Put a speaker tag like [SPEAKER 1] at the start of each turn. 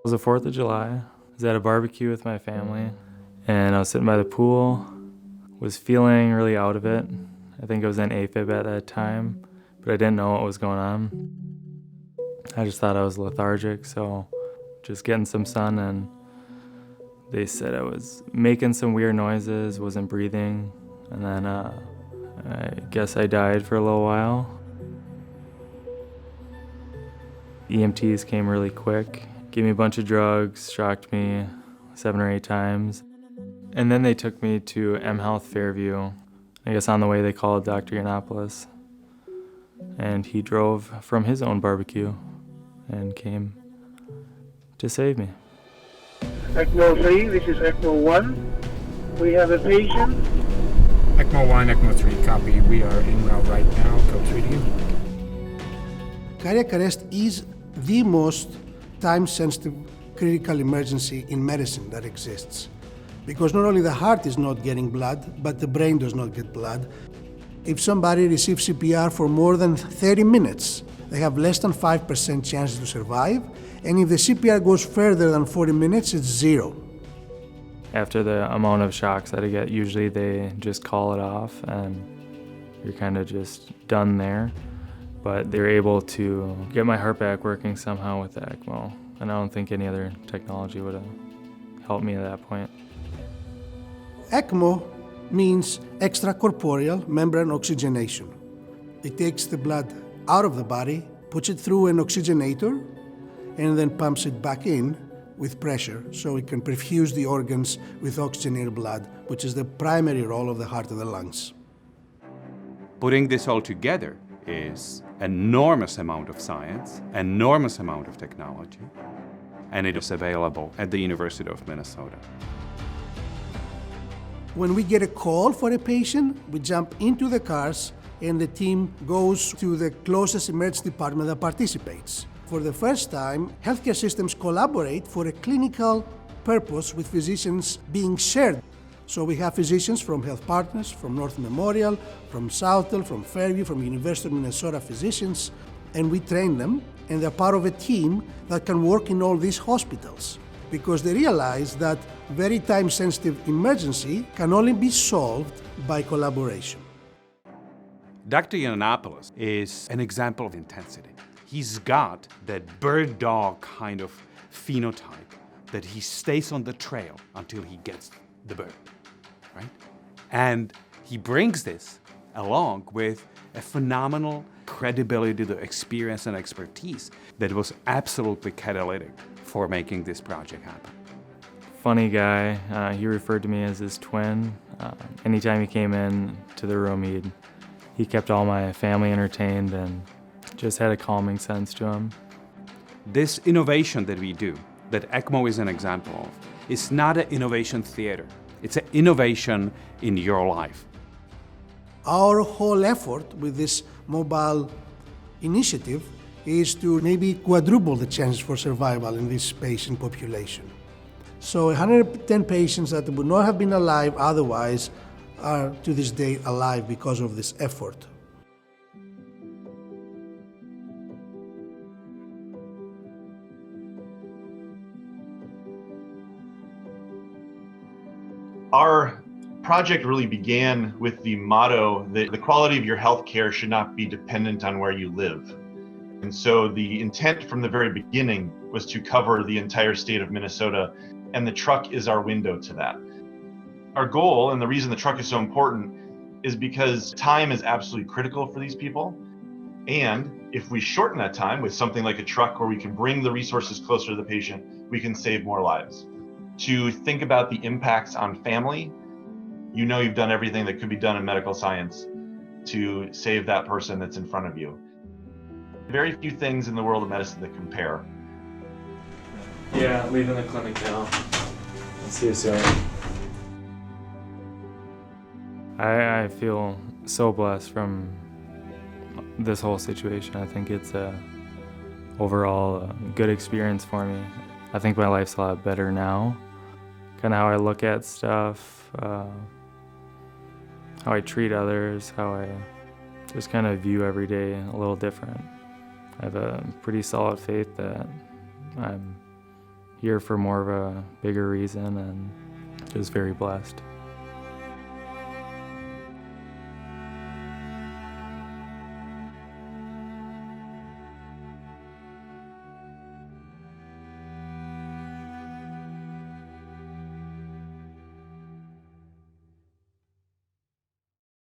[SPEAKER 1] was the 4th of July. I was at a barbecue with my family, and I was sitting by the pool, was feeling really out of it. I think I was in AFib at that time, but I didn't know what was going on. I just thought I was lethargic, so just getting some sun, and they said I was making some weird noises, wasn't breathing, and then I guess I died for a little while. EMTs came really quick, gave me a bunch of drugs, shocked me 7 or 8 times. And then they took me to M Health Fairview. I guess on the way they called Dr. Yannopoulos. And he drove from his own barbecue and came to save me.
[SPEAKER 2] ECMO 3, this is ECMO 1. We have a patient.
[SPEAKER 3] ECMO 1, ECMO 3, copy. We are en route right now. Code 3 to you.
[SPEAKER 4] Cardiac arrest is the most time-sensitive critical emergency in medicine that exists. Because not only the heart is not getting blood, but the brain does not get blood. If somebody receives CPR for more than 30 minutes, they have less than 5% chance to survive. And if the CPR goes further than 40 minutes, it's 0.
[SPEAKER 1] After the amount of shocks that I get, usually they just call it off and you're kind of just done there. But they're able to get my heart back working somehow with the ECMO. And I don't think any other technology would have helped me at that point.
[SPEAKER 4] ECMO means extracorporeal membrane oxygenation. It takes the blood out of the body, puts it through an oxygenator, and then pumps it back in with pressure so it can perfuse the organs with oxygenated blood, which is the primary role of the heart and the lungs.
[SPEAKER 5] Putting this all together is enormous amount of science, enormous amount of technology, and it is available at the University of Minnesota.
[SPEAKER 4] When we get a call for a patient, we jump into the cars and the team goes to the closest emergency department that participates. For the first time, healthcare systems collaborate for a clinical purpose with physicians being shared. So we have physicians from Health Partners, from North Memorial, from Southwell, from Fairview, from University of Minnesota physicians, and we train them, and they're part of a team that can work in all these hospitals because they realize that very time-sensitive emergency can only be solved by collaboration.
[SPEAKER 5] Dr. Yannopoulos is an example of intensity. He's got that bird dog kind of phenotype that he stays on the trail until he gets the bird, right? And he brings this along with a phenomenal credibility, the experience and expertise that was absolutely catalytic for making this project happen.
[SPEAKER 1] Funny guy, he referred to me as his twin. Anytime he came in to the room, he kept all my family entertained and just had a calming sense to him.
[SPEAKER 5] This innovation that we do, that ECMO is an example of, is not an innovation theater. It's an innovation in your life.
[SPEAKER 4] Our whole effort with this mobile initiative is to maybe quadruple the chances for survival in this patient population. So 110 patients that would not have been alive otherwise are to this day alive because of this effort.
[SPEAKER 6] Our project really began with the motto that the quality of your healthcare should not be dependent on where you live. And so the intent from the very beginning was to cover the entire state of Minnesota, and the truck is our window to that. Our goal, and the reason the truck is so important, is because time is absolutely critical for these people. And if we shorten that time with something like a truck where we can bring the resources closer to the patient, we can save more lives. To think about the impacts on family, you know you've done everything that could be done in medical science to save that person that's in front of you. Very few things in the world of medicine that compare.
[SPEAKER 1] Yeah, leaving the clinic now. I'll see you soon. I feel so blessed from this whole situation. I think it's overall a good experience for me. I think my life's a lot better now. Kind of how I look at stuff, how I treat others, how I just kind of view every day a little different. I have a pretty solid faith that I'm here for more of a bigger reason, and just very blessed.